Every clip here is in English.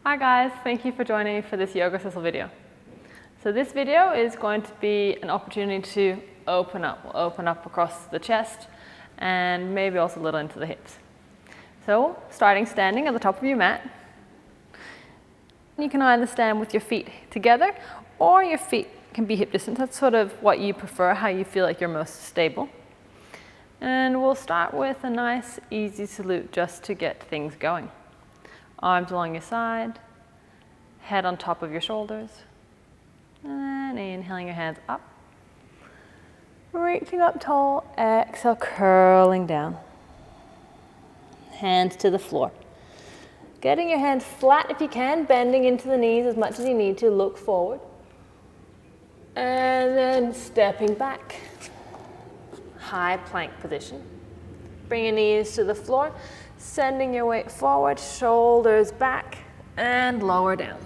Hi guys, thank you for joining me for this yoga sizzle video. So this video is going to be an opportunity to open up across the chest and maybe also a little into the hips. So starting standing at the top of your mat, you can either stand with your feet together or your feet can be hip distance. That's sort of what you prefer, how you feel like you're most stable. And we'll start with a nice easy salute just to get things going. Arms along your side, head on top of your shoulders, and inhaling your hands up. Reaching up tall, exhale, curling down. Hands to the floor. Getting your hands flat if you can, bending into the knees as much as you need to, look forward. And then stepping back. High plank position. Bring your knees to the floor. Sending your weight forward, shoulders back, and lower down.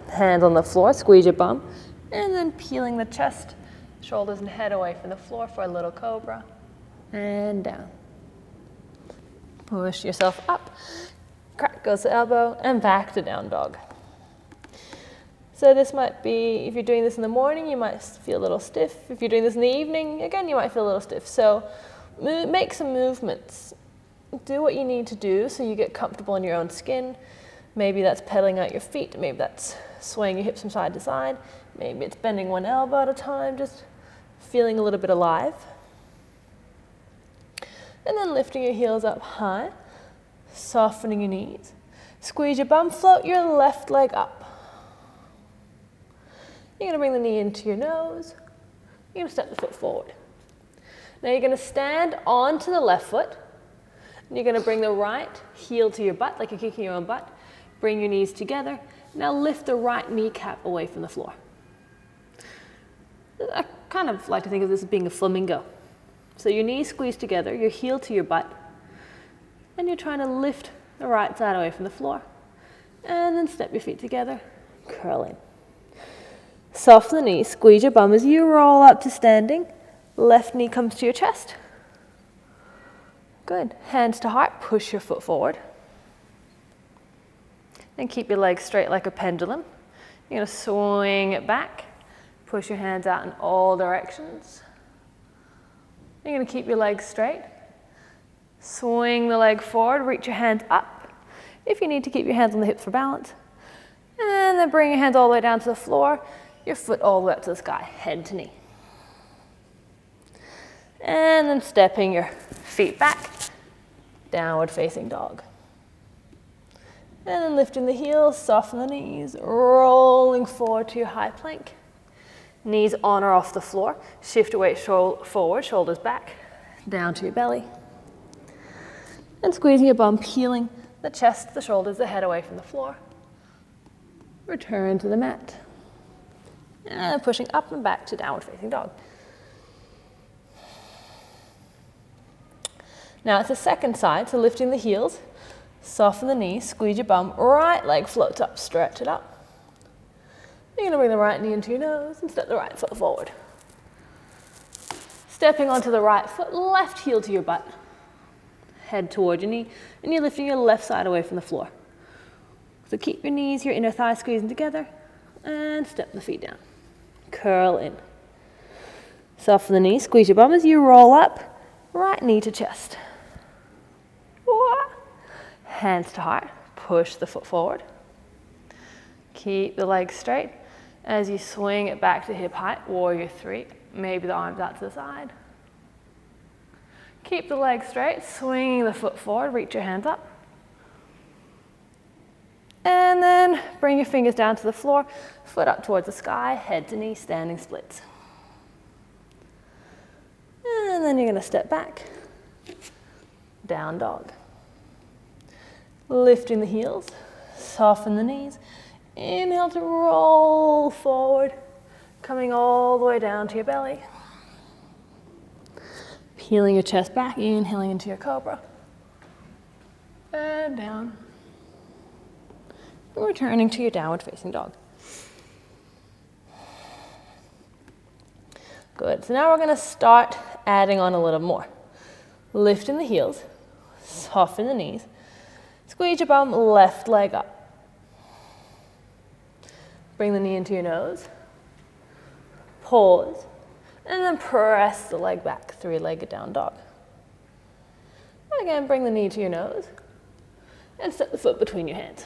Hands on the floor, squeeze your bum, and then peeling the chest, shoulders and head away from the floor for a little cobra, and down. Push yourself up, crack goes the elbow, and back to down dog. So this might be, if you're doing this in the morning, you might feel a little stiff. If you're doing this in the evening, again, you might feel a little stiff. So make some movements. Do what you need to do so you get comfortable in your own skin. Maybe that's pedaling out your feet. Maybe that's swaying your hips from side to side. Maybe it's bending one elbow at a time, just feeling a little bit alive. And then lifting your heels up high, softening your knees. Squeeze your bum, float your left leg up. You're going to bring the knee into your nose. You're going to step the foot forward. Now you're going to stand onto the left foot. You're going to bring the right heel to your butt, like you're kicking your own butt. Bring your knees together. Now lift the right kneecap away from the floor. I kind of like to think of this as being a flamingo. So your knees squeeze together, your heel to your butt, and you're trying to lift the right side away from the floor. And then step your feet together, curl in. Soften the knees, squeeze your bum as you roll up to standing. Left knee comes to your chest. Good. Hands to heart, push your foot forward. And keep your legs straight like a pendulum. You're going to swing it back. Push your hands out in all directions. You're going to keep your legs straight. Swing the leg forward, reach your hands up. If you need to, keep your hands on the hips for balance. And then bring your hands all the way down to the floor. Your foot all the way up to the sky, head to knee. And then stepping your feet back, downward facing dog. And then lifting the heels, soften the knees, rolling forward to your high plank. Knees on or off the floor. Shift your weight forward, shoulders back, down to your belly. And squeezing your bum, peeling the chest, the shoulders, the head away from the floor. Return to the mat. And pushing up and back to downward facing dog. Now it's the second side, so lifting the heels, soften the knees, squeeze your bum, right leg floats up, stretch it up. You're going to bring the right knee into your nose and step the right foot forward. Stepping onto the right foot, left heel to your butt, head toward your knee, and you're lifting your left side away from the floor. So keep your knees, your inner thighs squeezing together, and step the feet down. Curl in. Soften the knees, squeeze your bum as you roll up, right knee to chest. Hands to heart, push the foot forward. Keep the legs straight as you swing it back to hip height, warrior three. Maybe the arms out to the side. Keep the legs straight, swinging the foot forward, reach your hands up. And then bring your fingers down to the floor, foot up towards the sky, head to knee, standing splits. And then you're going to step back, down dog. Lifting the heels, soften the knees. Inhale to roll forward, coming all the way down to your belly. Peeling your chest back, inhaling into your cobra. And down. And returning to your downward facing dog. Good. So now we're going to start adding on a little more. Lifting the heels, soften the knees. Squeeze your bum, left leg up. Bring the knee into your nose. Pause. And then press the leg back, three-legged down dog. And again, bring the knee to your nose. And step the foot between your hands.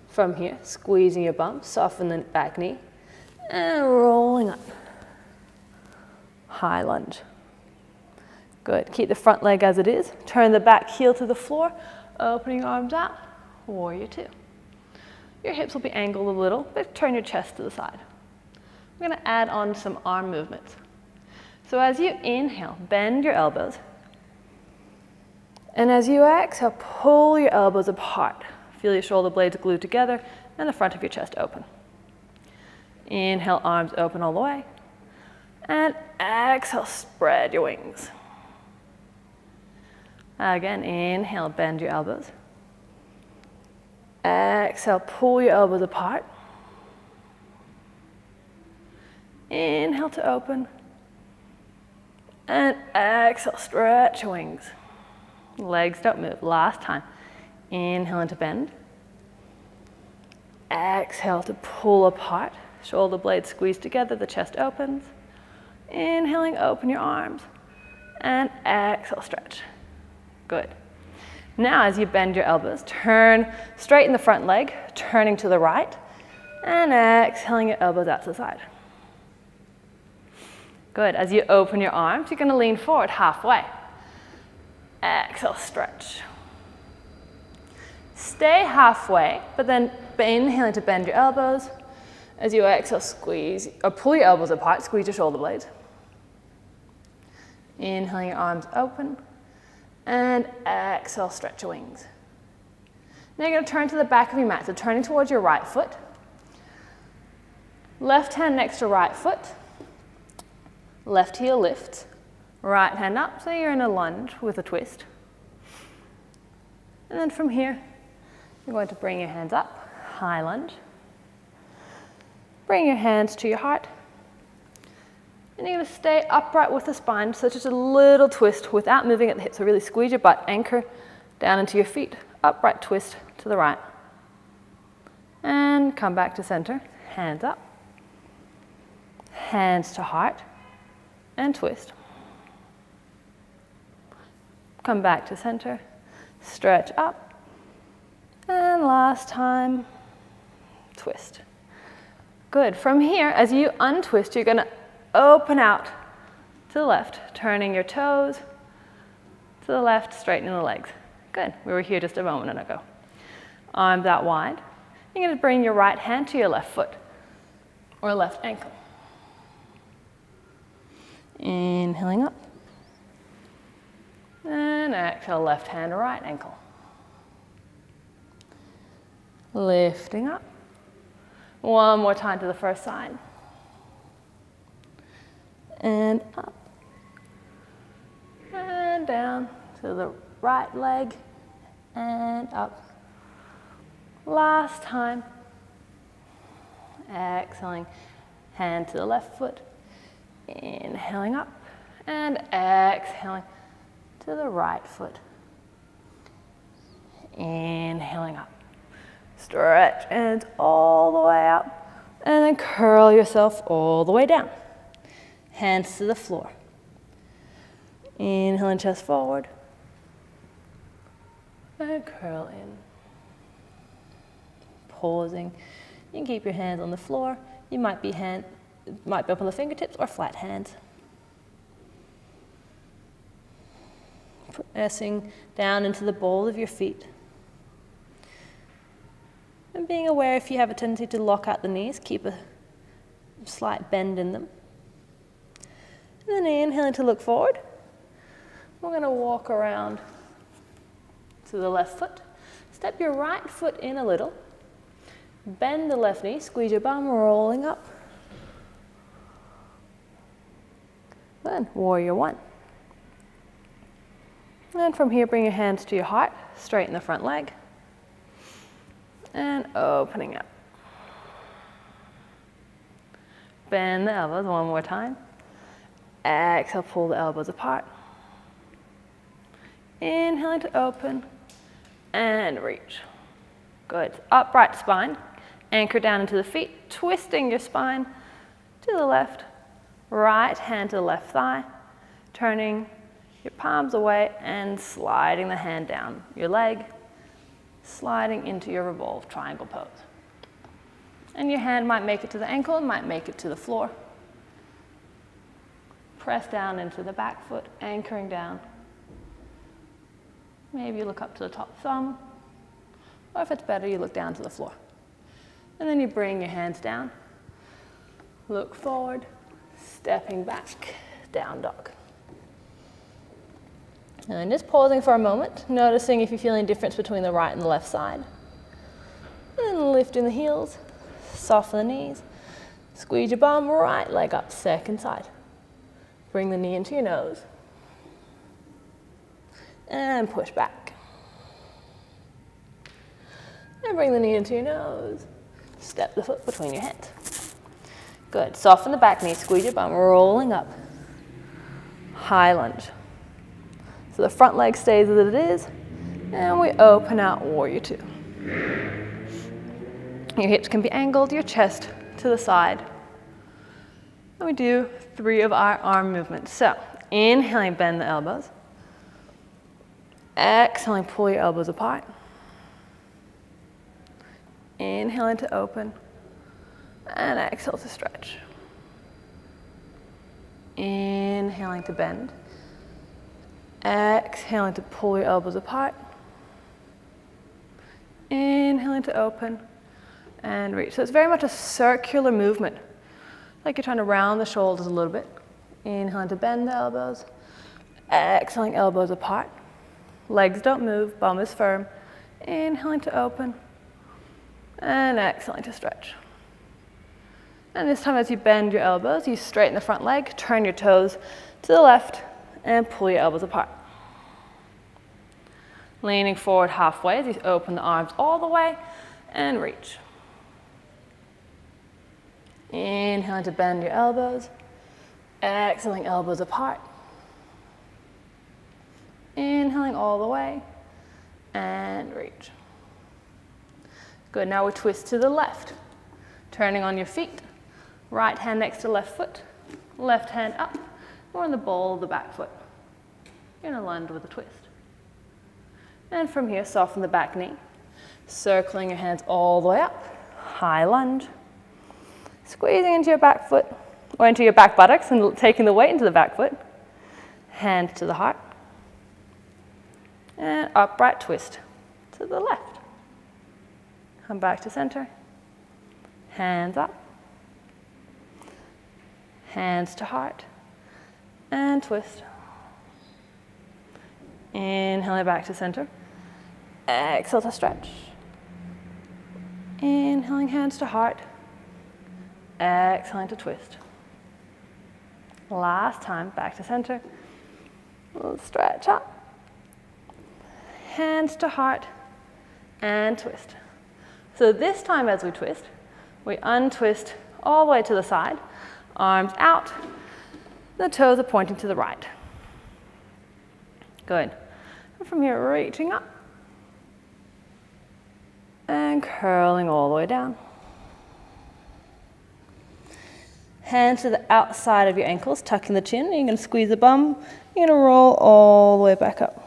From here, squeezing your bum, soften the back knee. And rolling up. High lunge. Good. Keep the front leg as it is. Turn the back heel to the floor. Opening your arms out. Warrior two. Your hips will be angled a little, but turn your chest to the side. We're going to add on some arm movements. So as you inhale, bend your elbows. And as you exhale, pull your elbows apart. Feel your shoulder blades glued together and the front of your chest open. Inhale, arms open all the way. And exhale, spread your wings. Again, inhale, bend your elbows. Exhale, pull your elbows apart. Inhale to open. And exhale, stretch your wings. Legs don't move. Last time. Inhale into bend. Exhale to pull apart. Shoulder blades squeeze together, the chest opens. Inhaling, open your arms. And exhale, stretch. Good. Now as you bend your elbows, turn, straighten the front leg, turning to the right. And exhaling your elbows out to the side. Good. As you open your arms, you're going to lean forward halfway. Exhale, stretch. Stay halfway, but then inhaling to bend your elbows. As you exhale, squeeze, or pull your elbows apart, squeeze your shoulder blades. Inhaling your arms open. And exhale, stretch your wings. Now you're going to turn to the back of your mat, so turning towards your right foot. Left hand next to right foot. Left heel lifts. Right hand up, so you're in a lunge with a twist. And then from here, you're going to bring your hands up, high lunge. Bring your hands to your heart. And you're going to stay upright with the spine, so just a little twist without moving at the hips. So really squeeze your butt, anchor down into your feet, upright twist to the right. And come back to center, hands up. Hands to heart, and twist. Come back to center, stretch up, and last time, twist. Good. From here, as you untwist, you're going to open out to the left, turning your toes to the left, straightening the legs. Good. We were here just a moment ago. Arms out wide. You're going to bring your right hand to your left foot or left ankle. Inhaling up. And exhale, left hand to right ankle. Lifting up. One more time to the first side. And up. And down to the right leg. And up. Last time. Exhaling. Hand to the left foot. Inhaling up. And exhaling to the right foot. Inhaling up. Stretch hands all the way up. And then curl yourself all the way down. Hands to the floor. Inhaling chest forward. And curl in. Pausing. You can keep your hands on the floor. You might be up on the fingertips or flat hands. Pressing down into the ball of your feet. And being aware if you have a tendency to lock out the knees, keep a slight bend in them. And then inhaling to look forward. We're going to walk around to the left foot. Step your right foot in a little. Bend the left knee, squeeze your bum, rolling up. Then warrior one. And from here, bring your hands to your heart, straighten the front leg. And opening up. Bend the elbows one more time. Exhale, pull the elbows apart. Inhaling to open and reach. Good. Upright spine. Anchor down into the feet, twisting your spine to the left, right hand to the left thigh, turning your palms away and sliding the hand down your leg, sliding into your revolved triangle pose. And your hand might make it to the ankle, might make it to the floor. Press down into the back foot, anchoring down. Maybe you look up to the top thumb, or if it's better, you look down to the floor. And then you bring your hands down, look forward, stepping back, down dog. And then just pausing for a moment, noticing if you feel any difference between the right and the left side. And lifting the heels, soften the knees, squeeze your bum, right leg up, second side. Bring the knee into your nose. And push back. And bring the knee into your nose. Step the foot between your hands. Good. Soften the back knee, squeeze your bum, rolling up. High lunge. So the front leg stays as it is, and we open out Warrior Two. Your hips can be angled, your chest to the side. And we do 3 of our arm movements. So, inhaling, bend the elbows. Exhaling, pull your elbows apart. Inhaling to open, and exhale to stretch. Inhaling to bend. Exhaling to pull your elbows apart. Inhaling to open and reach. So it's very much a circular movement, like you're trying to round the shoulders a little bit. Inhaling to bend the elbows. Exhaling, elbows apart. Legs don't move, bum is firm. Inhaling to open. And exhaling to stretch. And this time as you bend your elbows, you straighten the front leg, turn your toes to the left, and pull your elbows apart. Leaning forward halfway as you open the arms all the way and reach. Inhaling to bend your elbows. Exhaling, elbows apart. Inhaling all the way and reach. Good, now we twist to the left. Turning on your feet. Right hand next to left foot. Left hand up. Or in the ball of the back foot. You're going to lunge with a twist. And from here, soften the back knee. Circling your hands all the way up. High lunge. Squeezing into your back foot, or into your back buttocks and taking the weight into the back foot. Hands to the heart. And upright twist to the left. Come back to center. Hands up. Hands to heart. And twist. Inhaling back to center. Exhale to stretch. Inhaling, hands to heart. Exhaling to twist. Last time, back to center. We'll stretch up. Hands to heart and twist. So this time as we twist, we untwist all the way to the side, arms out, the toes are pointing to the right. Good. And from here, reaching up and curling all the way down. Hands to the outside of your ankles, tucking the chin. You're going to squeeze the bum. You're going to roll all the way back up.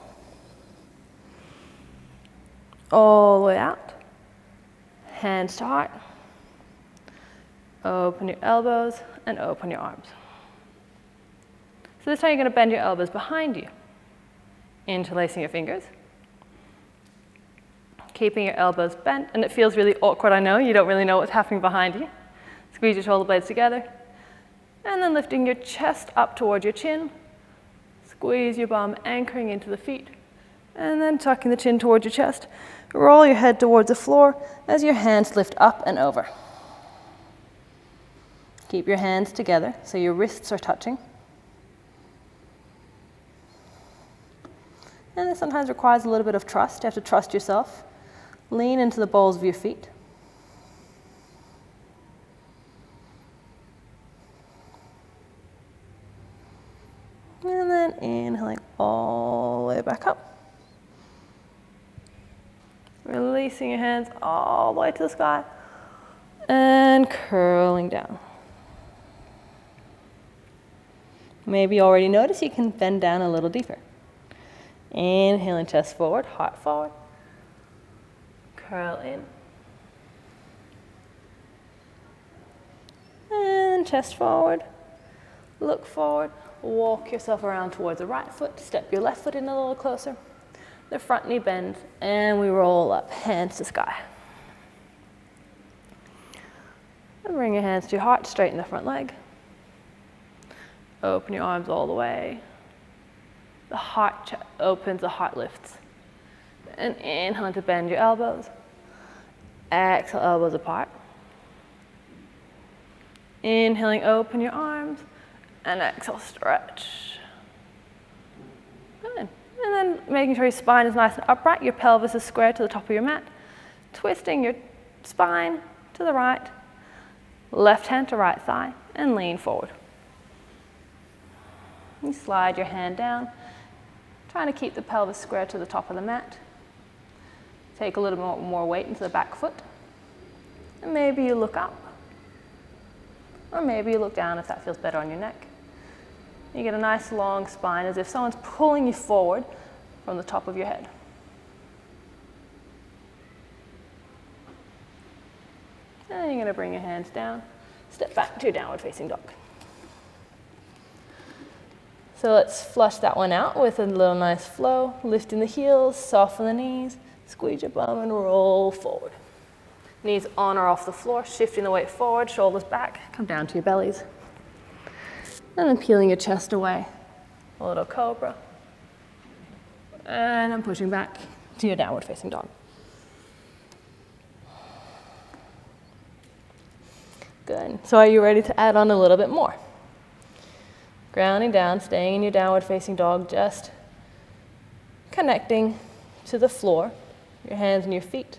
All the way out. Hands to heart. Open your elbows and open your arms. So this time you're going to bend your elbows behind you, interlacing your fingers. Keeping your elbows bent, and it feels really awkward, I know. You don't really know what's happening behind you. Squeeze your shoulder blades together. And then lifting your chest up towards your chin. Squeeze your bum, anchoring into the feet. And then tucking the chin towards your chest. Roll your head towards the floor as your hands lift up and over. Keep your hands together so your wrists are touching. And this sometimes requires a little bit of trust. You have to trust yourself. Lean into the balls of your feet. And then inhaling all the way back up. Releasing your hands all the way to the sky. And curling down. Maybe you already noticed you can bend down a little deeper. Inhaling, chest forward, heart forward. Curl in. And chest forward. Look forward. Walk yourself around towards the right foot. Step your left foot in a little closer. The front knee bends, and we roll up, hands to sky. And bring your hands to your heart, straighten the front leg. Open your arms all the way. The heart opens, the heart lifts. And inhale to bend your elbows. Exhale, elbows apart. Inhaling, open your arms. And exhale, stretch. Good. And then making sure your spine is nice and upright, your pelvis is square to the top of your mat. Twisting your spine to the right, left hand to right thigh, and lean forward. You slide your hand down, trying to keep the pelvis square to the top of the mat. Take a little more weight into the back foot. And maybe you look up, or maybe you look down if that feels better on your neck. You get a nice long spine as if someone's pulling you forward from the top of your head. And you're going to bring your hands down, step back to your downward facing dog. So let's flush that one out with a little nice flow, lifting the heels, soften the knees, squeeze your bum and roll forward. Knees on or off the floor, shifting the weight forward, shoulders back, come down to your bellies. And then peeling your chest away, a little cobra. And I'm pushing back to your downward facing dog. Good. So are you ready to add on a little bit more? Grounding down, staying in your downward facing dog, just connecting to the floor, your hands and your feet.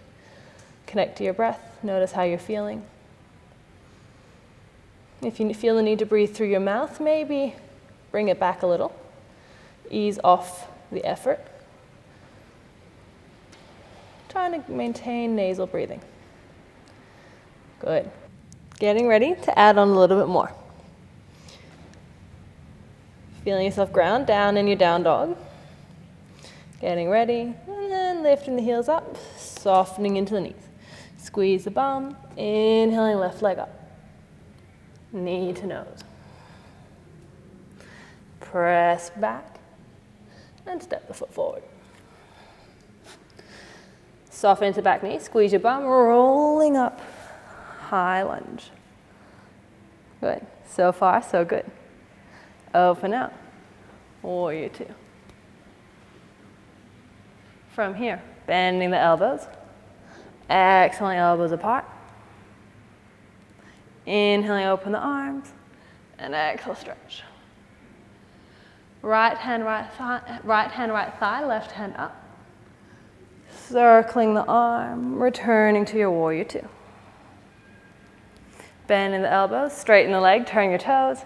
Connect to your breath. Notice how you're feeling. If you feel the need to breathe through your mouth, maybe bring it back a little. Ease off the effort. Trying to maintain nasal breathing. Good. Getting ready to add on a little bit more. Feeling yourself ground down in your down dog. Getting ready, and then lifting the heels up, softening into the knees. Squeeze the bum, inhaling left leg up. Knee to nose. Press back, and step the foot forward. Soften into back knee, squeeze your bum, rolling up, high lunge. Good, so far so good. Open out, warrior two. From here, bending the elbows, exhaling elbows apart. Inhaling, open the arms, and exhale, stretch. Right hand, right thigh, left hand up. Circling the arm, returning to your warrior two. Bending the elbows, straighten the leg, turn your toes.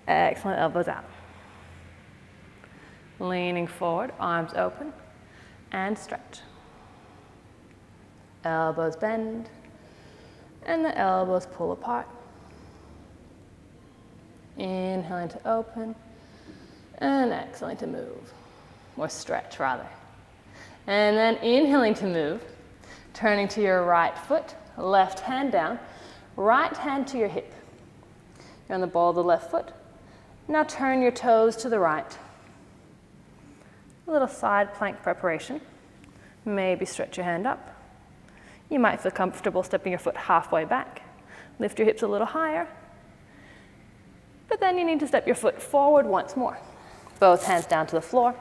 Excellent, elbows out. Leaning forward, arms open, and stretch. Elbows bend, and the elbows pull apart. Inhaling to open, and exhaling to move, or stretch rather. And then inhaling to move, turning to your right foot, left hand down, right hand to your hip. You're on the ball of the left foot. Now turn your toes to the right. A little side plank preparation. Maybe stretch your hand up. You might feel comfortable stepping your foot halfway back. Lift your hips a little higher. But then you need to step your foot forward once more. Both hands down to the floor.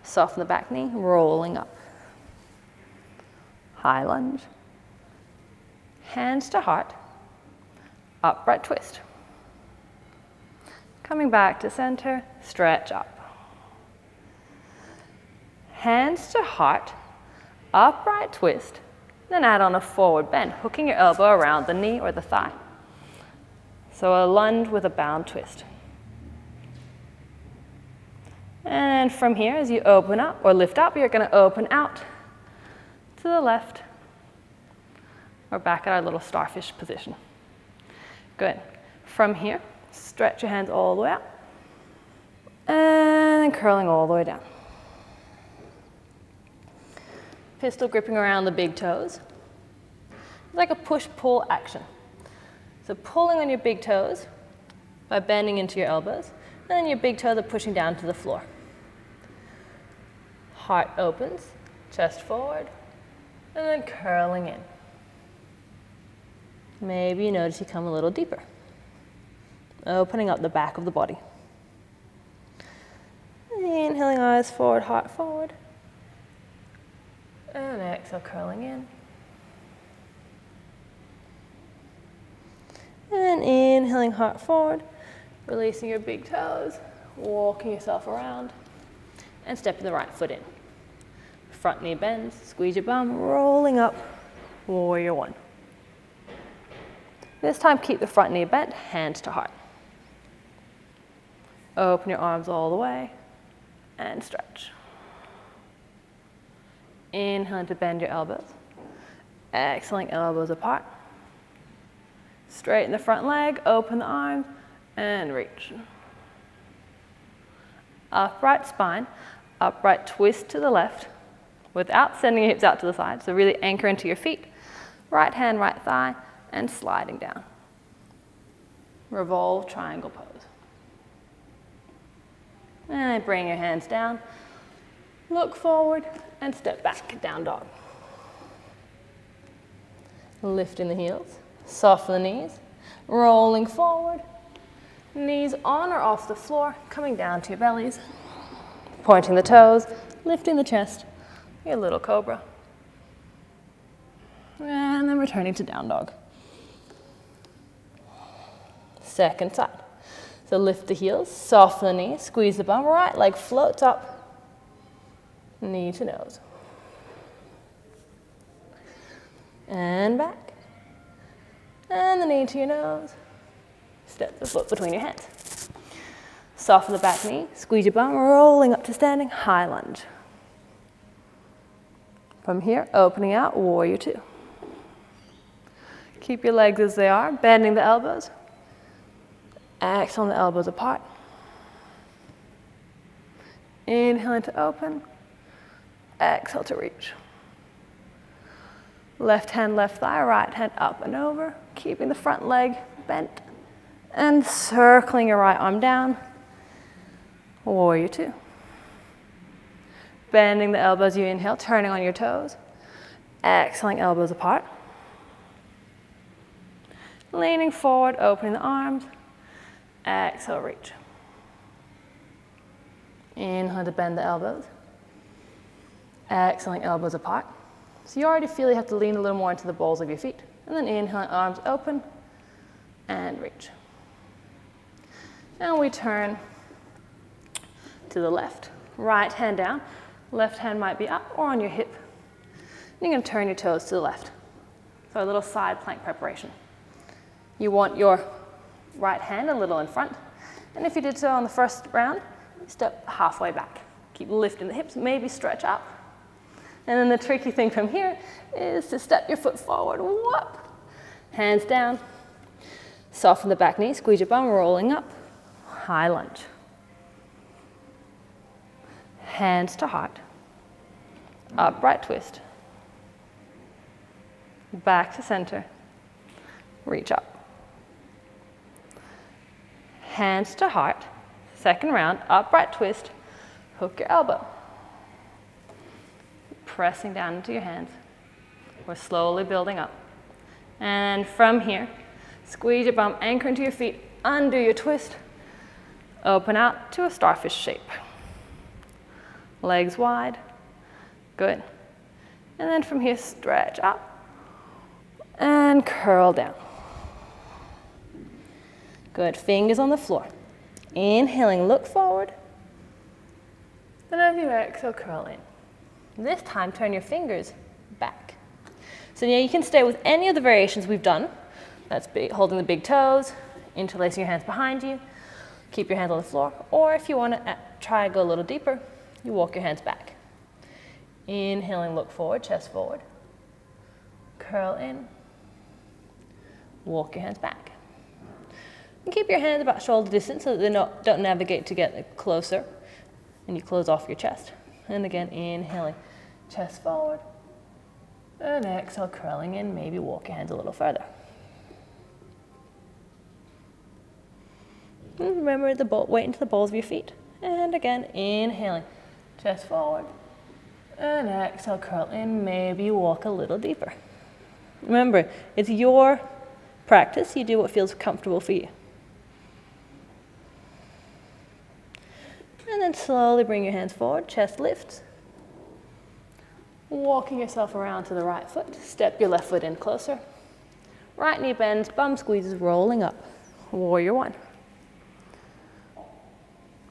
Soften the back knee, rolling up. High lunge. Hands to heart. Upright twist. Coming back to center, stretch up. Hands to heart, upright twist, then add on a forward bend, hooking your elbow around the knee or the thigh. So a lunge with a bound twist. And from here, as you open up or lift up, you're going to open out to the left, We're back at our little starfish position. Good. From here, stretch your hands all the way out. And curling all the way down. Pistol gripping around the big toes. It's like a push-pull action. So pulling on your big toes by bending into your elbows, and then your big toes are pushing down to the floor. Heart opens, chest forward, and then curling in. Maybe you notice you come a little deeper, opening up the back of the body. Inhaling, eyes forward, heart forward. And exhale, curling in. And inhaling, heart forward, releasing your big toes, walking yourself around, and stepping the right foot in. Front knee bends, squeeze your bum, rolling up, warrior one. This time, keep the front knee bent, hands to heart. Open your arms all the way, and stretch. Inhale to bend your elbows. Exhaling, elbows apart. Straighten the front leg, open the arms, and reach. Upright spine, upright twist to the left without sending your hips out to the side. So really anchor into your feet. Right hand, right thigh, and sliding down. Revolve, triangle pose. And bring your hands down. Look forward and step back, down dog. Lifting the heels, soften the knees, rolling forward. Knees on or off the floor, coming down to your bellies. Pointing the toes, lifting the chest, your little cobra. And then returning to down dog. Second side. So lift the heels, soften the knees, squeeze the bum, right leg floats up, knee to nose. And back. And the knee to your nose. Step the foot between your hands. Soften the back knee, squeeze your bum, rolling up to standing, high lunge. From here, opening out, warrior two. Keep your legs as they are, bending the elbows. Exhale, the elbows apart. Inhaling to open. Exhale to reach. Left hand, left thigh, right hand up and over. Keeping the front leg bent. And circling your right arm down. Warrior two. Bending the elbows, you inhale, turning on your toes. Exhaling, elbows apart. Leaning forward, opening the arms. Exhale, reach. Inhale to bend the elbows. Exhaling, elbows apart. So you already feel you have to lean a little more into the balls of your feet. And then inhale, arms open, and reach. And we turn to the left. Right hand down. Left hand might be up or on your hip. You're going to turn your toes to the left. So a little side plank preparation. You want your right hand a little in front. And if you did so on the first round, step halfway back. Keep lifting the hips, maybe stretch up. And then the tricky thing from here is to step your foot forward. Whoop. Hands down. Soften the back knee, squeeze your bum, rolling up. High lunge. Hands to heart. Upright twist. Back to center. Reach up. Hands to heart. Second round, upright twist. Hook your elbow. Pressing down into your hands. We're slowly building up. And from here, squeeze your bum, anchor into your feet, undo your twist. Open out to a starfish shape. Legs wide. Good. And then from here, stretch up and curl down. Good. Fingers on the floor. Inhaling, look forward. And as you exhale, curl in. This time, turn your fingers back. So now you can stay with any of the variations we've done. That's holding the big toes, interlacing your hands behind you. Keep your hands on the floor. Or if you want to try to go a little deeper, you walk your hands back. Inhaling, look forward, chest forward. Curl in. walk your hands back. And keep your hands about shoulder distance so that they don't navigate to get closer. And you close off your chest. And again, inhaling, chest forward. And exhale, curling in, maybe walk your hands a little further. And remember the weight into the balls of your feet. And again, inhaling, chest forward. And exhale, curl in, maybe walk a little deeper. Remember, it's your practice. You do what feels comfortable for you. And then slowly bring your hands forward, chest lifts. Walking yourself around to the right foot. Step your left foot in closer. Right knee bends, bum squeezes, rolling up. Warrior one.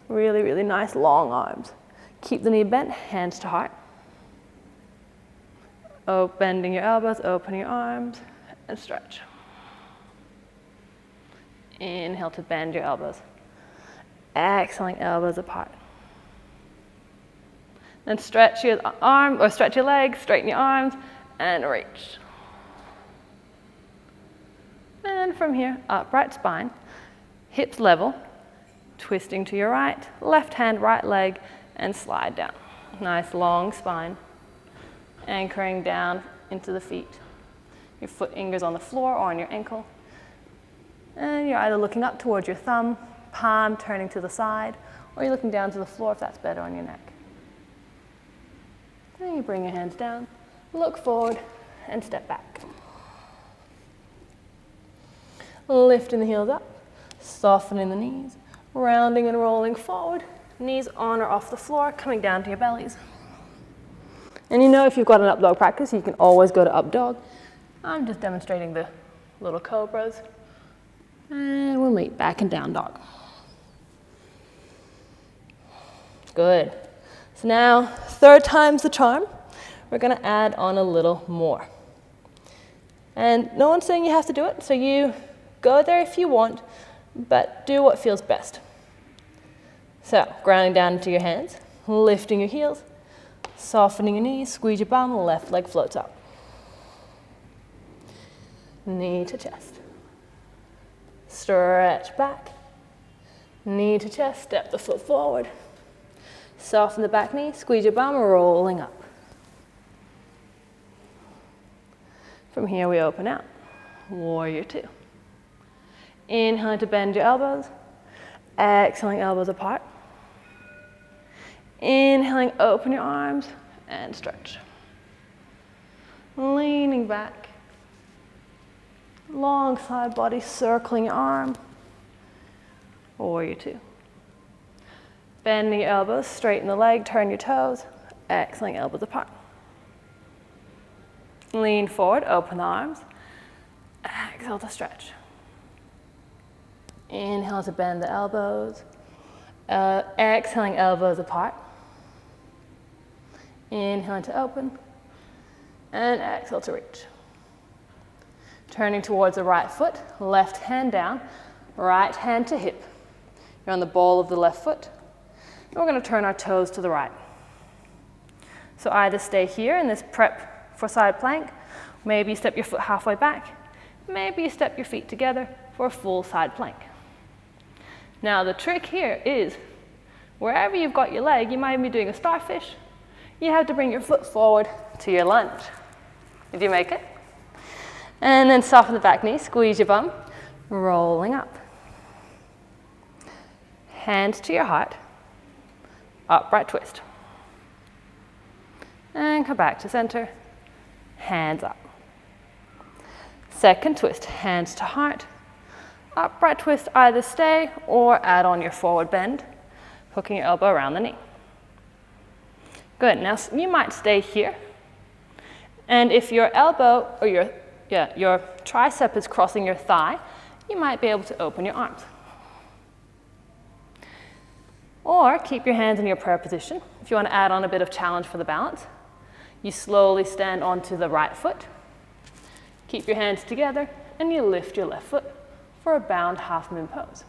Really, really nice long arms. Keep the knee bent, hands to heart. Bending your elbows, opening your arms, and stretch. Inhale to bend your elbows. Exhaling, elbows apart. Then stretch your arm, or stretch your legs, straighten your arms, and reach. And from here, upright spine, hips level, twisting to your right, left hand, right leg, and slide down. Nice long spine. Anchoring down into the feet. Your foot fingers on the floor or on your ankle. And you're either looking up towards your thumb, palm turning to the side, or you're looking down to the floor if that's better on your neck. And you bring your hands down, look forward, and step back. Lifting the heels up, softening the knees, rounding and rolling forward, knees on or off the floor, coming down to your bellies. And you know if you've got an up dog practice, you can always go to up dog. I'm just demonstrating the little cobras. And we'll meet back and down dog. Good. So now, third time's the charm. We're going to add on a little more. And no one's saying you have to do it, so you go there if you want, but do what feels best. So, grounding down into your hands, lifting your heels, softening your knees, squeeze your bum, left leg floats up. Knee to chest. Stretch back. Knee to chest, step the foot forward. Soften the back knee, squeeze your bum, rolling up. From here we open out. Warrior two. Inhaling to bend your elbows. Exhaling, elbows apart. Inhaling, open your arms and stretch. Leaning back. Long side body, circling your arm. Warrior two. Bending your elbows, straighten the leg, turn your toes. Exhaling, elbows apart. Lean forward, open the arms. Exhale to stretch. Inhale to bend the elbows. Exhaling, elbows apart. Inhaling to open. And exhale to reach. Turning towards the right foot, left hand down, right hand to hip. You're on the ball of the left foot. And we're going to turn our toes to the right. So either stay here in this prep for side plank, maybe you step your foot halfway back, maybe you step your feet together for a full side plank. Now the trick here is, wherever you've got your leg, you might be doing a starfish, you have to bring your foot forward to your lunge. Did you make it? And then soften the back knee, squeeze your bum, rolling up. Hands to your heart, upright twist. And come back to center, hands up. Second twist, hands to heart, upright twist, either stay or add on your forward bend, hooking your elbow around the knee. Good, now you might stay here. And if your elbow or your tricep is crossing your thigh, you might be able to open your arms. Or keep your hands in your prayer position. If you want to add on a bit of challenge for the balance, you slowly stand onto the right foot. Keep your hands together and you lift your left foot for a bound half moon pose.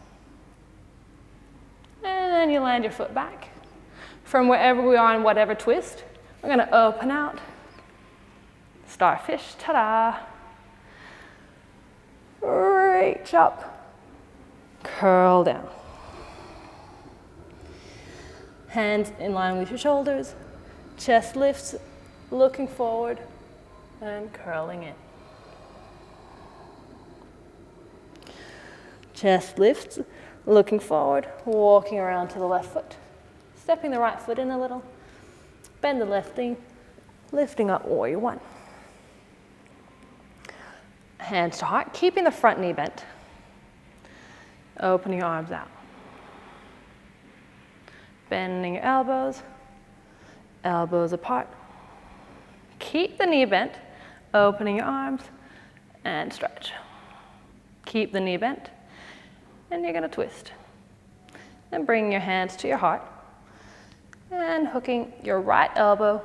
And then you land your foot back. From wherever we are in whatever twist, we're going to open out. Starfish, ta-da! reach up, curl down. Hands in line with your shoulders, chest lifts, looking forward and curling in. Chest lifts, looking forward, walking around to the left foot, stepping the right foot in a little, bend the left knee, lifting up warrior one. Hands to heart, keeping the front knee bent, opening your arms out. Bending your elbows, elbows apart. Keep the knee bent, opening your arms and stretch. Keep the knee bent and you're going to twist. And bring your hands to your heart and hooking your right elbow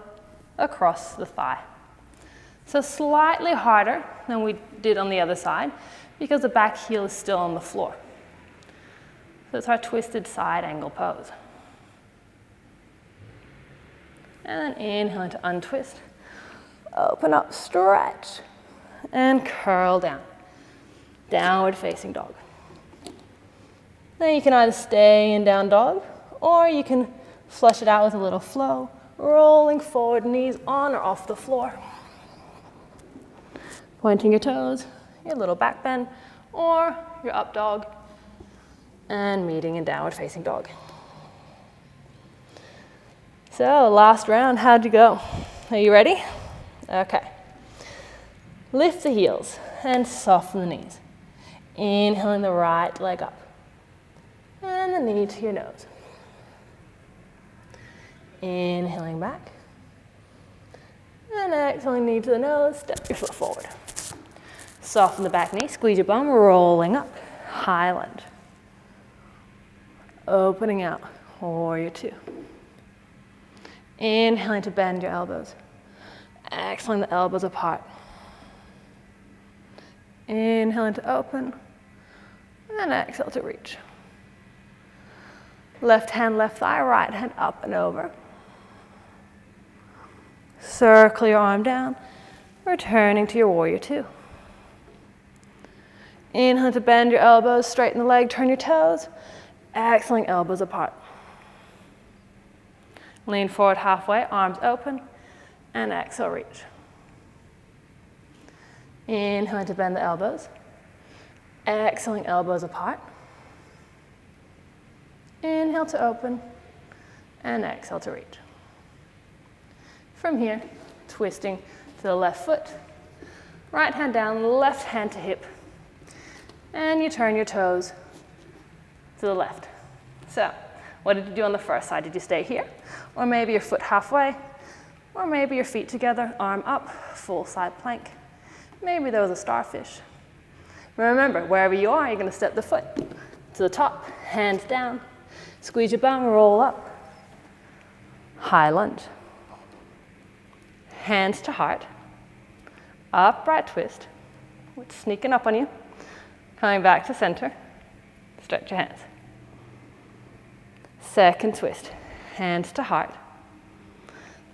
across the thigh. So slightly harder than we did on the other side because the back heel is still on the floor. So it's our twisted side angle pose. And then inhaling to untwist, open up, stretch, and curl down. Downward facing dog. Then you can either stay in down dog, or you can flush it out with a little flow, rolling forward, knees on or off the floor. Pointing your toes, your little back bend, or your up dog, and meeting in downward facing dog. So last round, how'd you go? Are you ready? Okay. Lift the heels and soften the knees. Inhaling the right leg up. And the knee to your nose. Inhaling back. And exhaling, knee to the nose, step your foot forward. Soften the back knee, squeeze your bum, rolling up. High lunge. Opening out, warrior two. Inhaling to bend your elbows. Exhaling the elbows apart. Inhaling to open. And exhale to reach. Left hand, left thigh, right hand up and over. Circle your arm down, returning to your warrior two. Inhale to bend your elbows, straighten the leg, turn your toes. Exhaling, elbows apart. Lean forward halfway, arms open, and exhale, reach. Inhale to bend the elbows. Exhaling, elbows apart. Inhale to open, and exhale to reach. From here, twisting to the left foot, right hand down, left hand to hip, and you turn your toes to the left. So, what did you do on the first side? Did you stay here? Or maybe your foot halfway, or maybe your feet together, arm up, full side plank. Maybe there was a starfish. Remember, wherever you are, you're going to step the foot to the top, hands down, squeeze your bum, roll up, high lunge. Hands to heart, upright twist, which is sneaking up on you, coming back to center, stretch your hands. Second twist, hands to heart,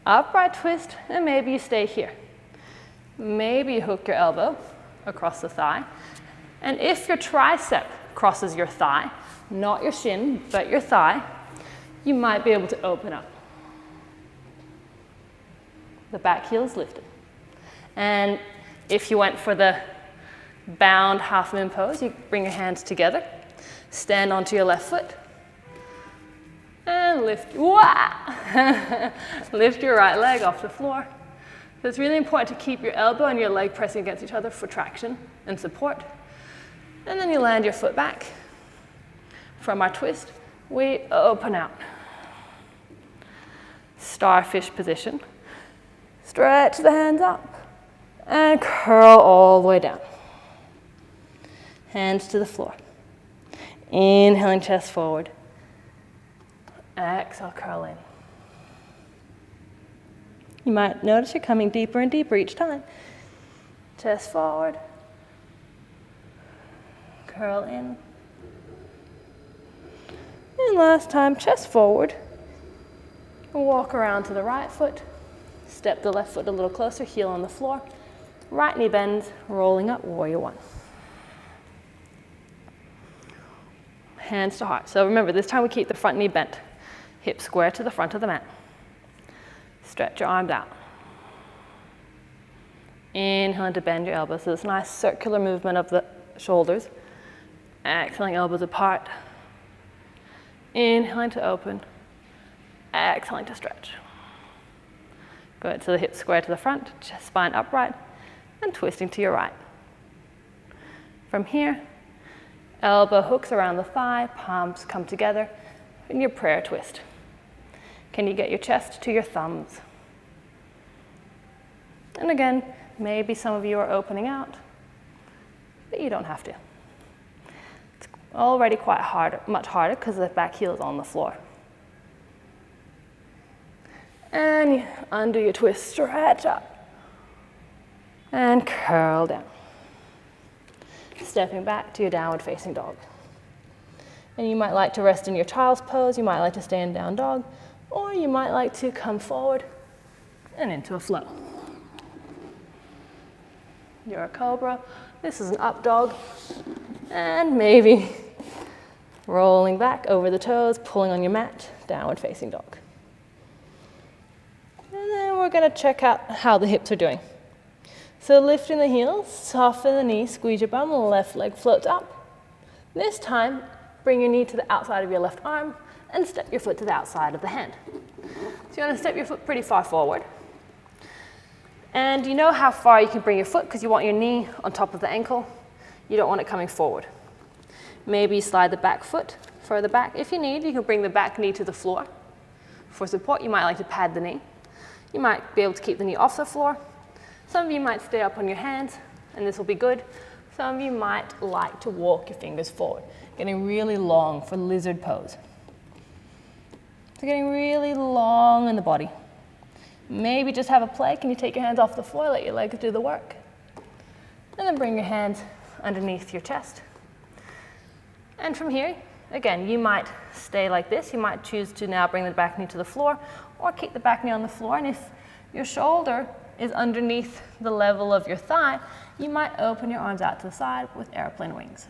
upright twist, and maybe you stay here. Maybe you hook your elbow across the thigh, and if your tricep crosses your thigh, not your shin, but your thigh, you might be able to open up. The back heel is lifted. And if you went for the bound half moon pose, you bring your hands together, stand onto your left foot, and lift, lift your right leg off the floor. So it's really important to keep your elbow and your leg pressing against each other for traction and support. And then you land your foot back. From our twist, we open out. Starfish position. Stretch the hands up and curl all the way down. Hands to the floor. Inhaling, chest forward. Exhale, curl in. You might notice you're coming deeper and deeper each time. Chest forward. Curl in. And last time, chest forward. Walk around to the right foot. Step the left foot a little closer, heel on the floor. Right knee bends, rolling up, warrior one. hands to heart. So remember, this time we keep the front knee bent. Hips square to the front of the mat. Stretch your arms out. Inhaling to bend your elbows. So this nice circular movement of the shoulders. Exhaling, elbows apart. Inhaling to open. Exhaling to stretch. Good, so the hips square to the front, chest, spine upright, and twisting to your right. From here, elbow hooks around the thigh, palms come together in your prayer twist. Can you get your chest to your thumbs? And again, maybe some of you are opening out, but you don't have to. It's already quite hard, much harder because the back heel is on the floor. And you undo your twist, stretch up, and curl down. Stepping back to your downward facing dog. And you might like to rest in your child's pose, you might like to stay in down dog, or you might like to come forward and into a flow. You're a cobra, this is an up dog, and maybe rolling back over the toes, pulling on your mat, downward facing dog. And then we're going to check out how the hips are doing. So lifting the heels, soften the knee, squeeze your bum, left leg floats up. This time, bring your knee to the outside of your left arm and step your foot to the outside of the hand. So you want to step your foot pretty far forward. And you know how far you can bring your foot because you want your knee on top of the ankle. You don't want it coming forward. Maybe slide the back foot further back. If you need, you can bring the back knee to the floor. For support, you might like to pad the knee. You might be able to keep the knee off the floor. Some of you might stay up on your hands, and this will be good. Some of you might like to walk your fingers forward, getting really long for lizard pose. So getting really long in the body. Maybe just have a play. Can you take your hands off the floor, let your legs do the work? And then bring your hands underneath your chest. And from here, again, you might stay like this. You might choose to now bring the back knee to the floor, or keep the back knee on the floor. And if your shoulder is underneath the level of your thigh, you might open your arms out to the side with airplane wings.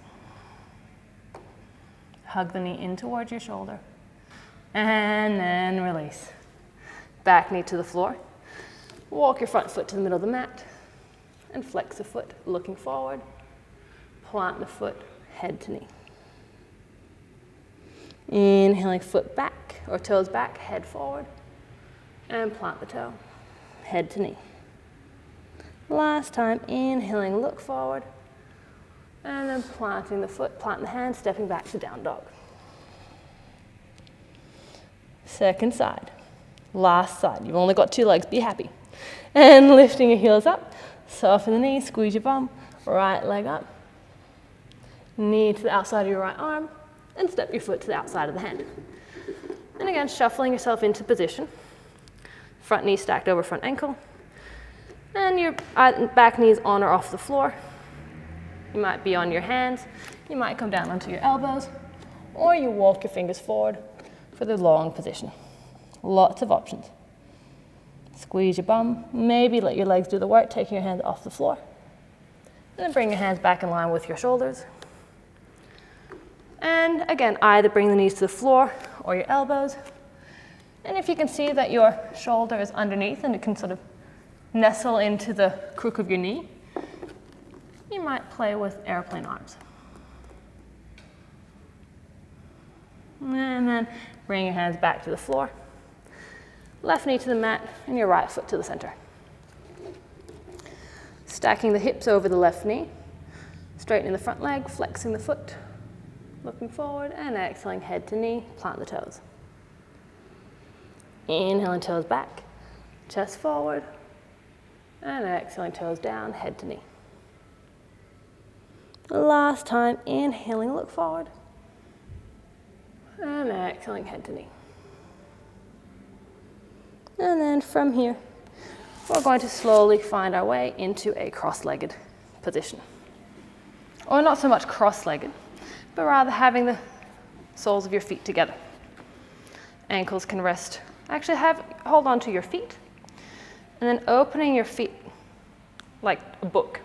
Hug the knee in towards your shoulder. And then release. Back knee to the floor. Walk your front foot to the middle of the mat. And flex the foot, looking forward. Plant the foot, head to knee. Inhaling, foot back, or toes back, head forward. And plant the toe, head to knee. Last time, inhaling, look forward. And then planting the foot, plant the hand, stepping back to down dog. Second side. Last side. You've only got 2 legs, be happy. And lifting your heels up, soften the knee, squeeze your bum, right leg up. Knee to the outside of your right arm, and step your foot to the outside of the hand. And again, shuffling yourself into position. Front knee stacked over front ankle. And your back knee is on or off the floor. You might be on your hands. You might come down onto your elbows. Or you walk your fingers forward for the long position. Lots of options. Squeeze your bum. Maybe let your legs do the work, taking your hands off the floor. And then bring your hands back in line with your shoulders. And again, either bring the knees to the floor or your elbows. And if you can see that your shoulder is underneath and it can sort of nestle into the crook of your knee, you might play with airplane arms. And then bring your hands back to the floor. Left knee to the mat and your right foot to the center. Stacking the hips over the left knee, straightening the front leg, flexing the foot, looking forward, and exhaling, head to knee, plant the toes. Inhaling, toes back, chest forward, and exhaling, toes down, head to knee. Last time, inhaling, look forward, and exhaling, head to knee. And then from here, we're going to slowly find our way into a cross-legged position. Or not so much cross-legged, but rather having the soles of your feet together. Ankles can rest. Actually, hold on to your feet, and then opening your feet like a book.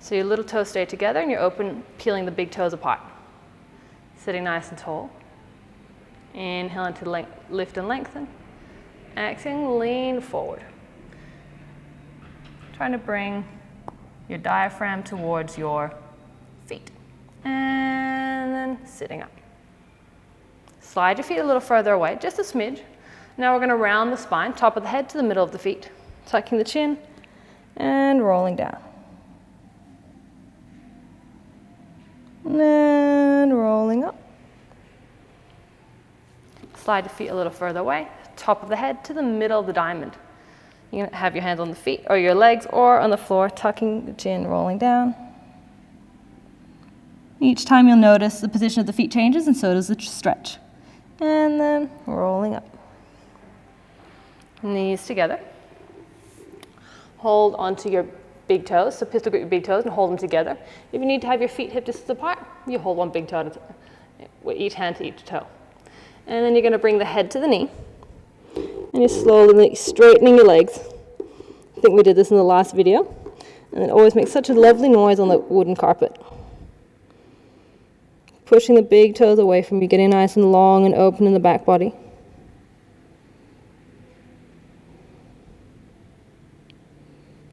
So your little toes stay together, and you're open, peeling the big toes apart. sitting nice and tall. Inhaling to lift and lengthen. Exhaling, lean forward. Trying to bring your diaphragm towards your feet. And then sitting up. Slide your feet a little further away, just a smidge. Now we're going to round the spine, top of the head to the middle of the feet. Tucking the chin and rolling down. And rolling up. Slide your feet a little further away, top of the head to the middle of the diamond. You're going to have your hands on the feet or your legs or on the floor, tucking the chin, rolling down. Each time you'll notice the position of the feet changes, and so does the stretch. And then rolling up. Knees together. Hold onto your big toes, so pistol grip your big toes and hold them together. If you need to have your feet hip distance apart, you hold one big toe with each hand to each toe. And then you're going to bring the head to the knee. And you're slowly straightening your legs. I think we did this in the last video. And it always makes such a lovely noise on the wooden carpet. Pushing the big toes away from you, getting nice and long and open in the back body.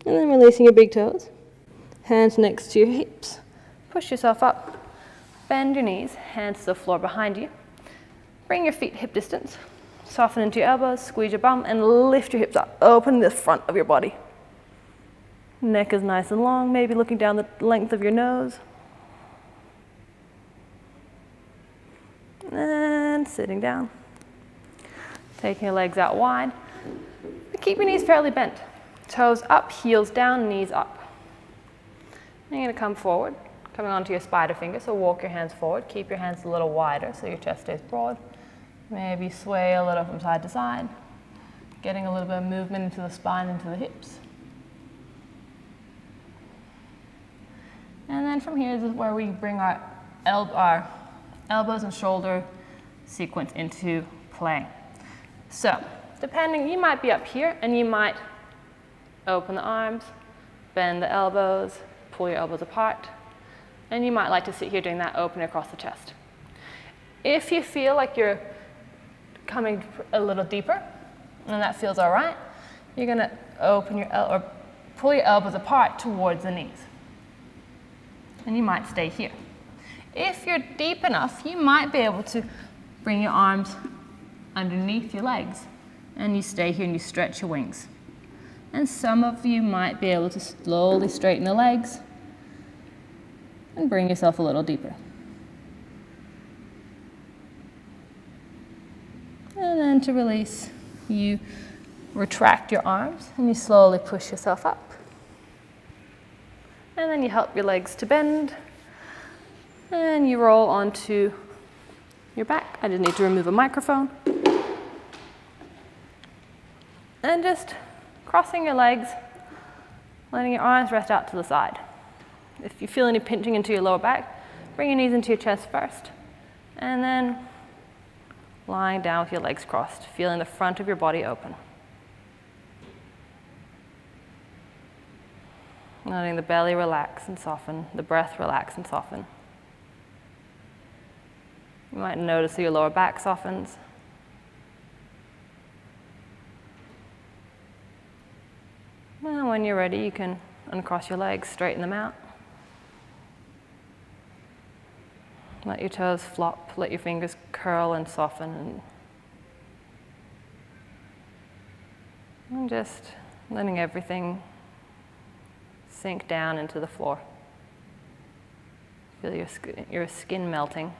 And then releasing your big toes. Hands next to your hips. Push yourself up. Bend your knees, hands to the floor behind you. Bring your feet hip distance. Soften into your elbows, squeeze your bum, and lift your hips up. Open the front of your body. Neck is nice and long, maybe looking down the length of your nose. And sitting down. Taking your legs out wide. But keep your knees fairly bent. Toes up, heels down, knees up. And you're going to come forward, coming onto your spider finger. So walk your hands forward. Keep your hands a little wider so your chest stays broad. Maybe sway a little from side to side. Getting a little bit of movement into the spine, into the hips. And then from here, this is where we bring our elbows and shoulder sequence into play. So, depending, you might be up here and you might open the arms, bend the elbows, pull your elbows apart, and you might like to sit here doing that, open across the chest. If you feel like you're coming a little deeper, and that feels all right, you're going to open or pull your elbows apart towards the knees. And you might stay here. If you're deep enough, you might be able to bring your arms underneath your legs, and you stay here and you stretch your wings. And some of you might be able to slowly straighten the legs and bring yourself a little deeper. And then to release, you retract your arms and you slowly push yourself up. And then you help your legs to bend and you roll onto your back. I just need to remove a microphone. And just crossing your legs, letting your arms rest out to the side. If you feel any pinching into your lower back, bring your knees into your chest first. And then lying down with your legs crossed, feeling the front of your body open. Letting the belly relax and soften, the breath relax and soften. You might notice that your lower back softens. And when you're ready, you can uncross your legs, straighten them out. Let your toes flop, let your fingers curl and soften. And just letting everything sink down into the floor. Feel your skin melting.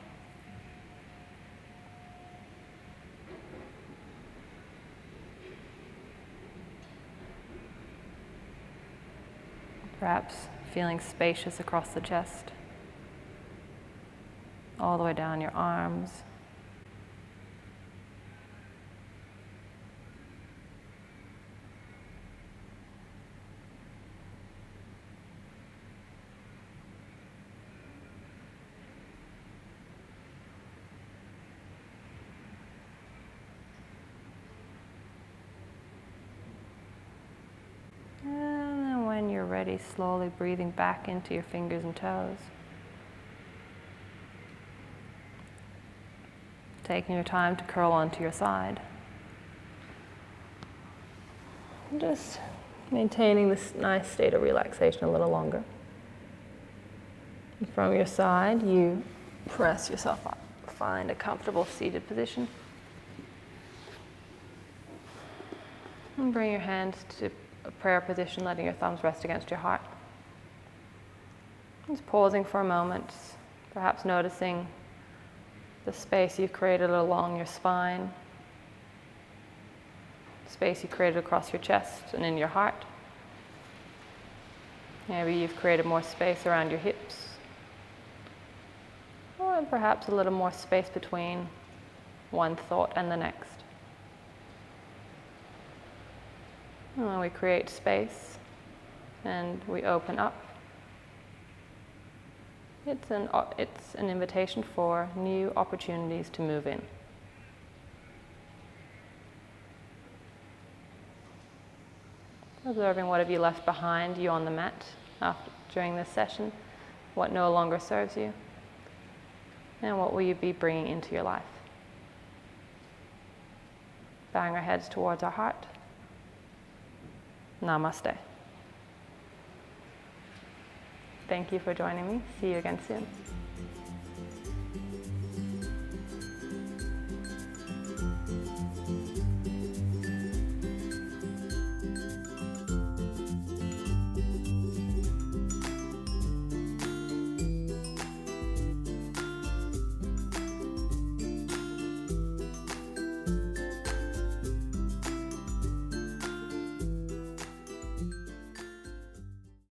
Perhaps feeling spacious across the chest, all the way down your arms. When you're ready, slowly breathing back into your fingers and toes. Taking your time to curl onto your side. Just maintaining this nice state of relaxation a little longer. And from your side, you press yourself up. Find a comfortable seated position. And bring your hands to a prayer position, letting your thumbs rest against your heart. Just pausing for a moment, perhaps noticing the space you've created along your spine, space you created across your chest and in your heart. Maybe you've created more space around your hips, or perhaps a little more space between one thought and the next. And when we create space and we open up, it's an invitation for new opportunities to move in. Observing what have you left behind you on the mat during this session, what no longer serves you, and what will you be bringing into your life. Bowing our heads towards our heart. Namaste. Thank you for joining me. See you again soon.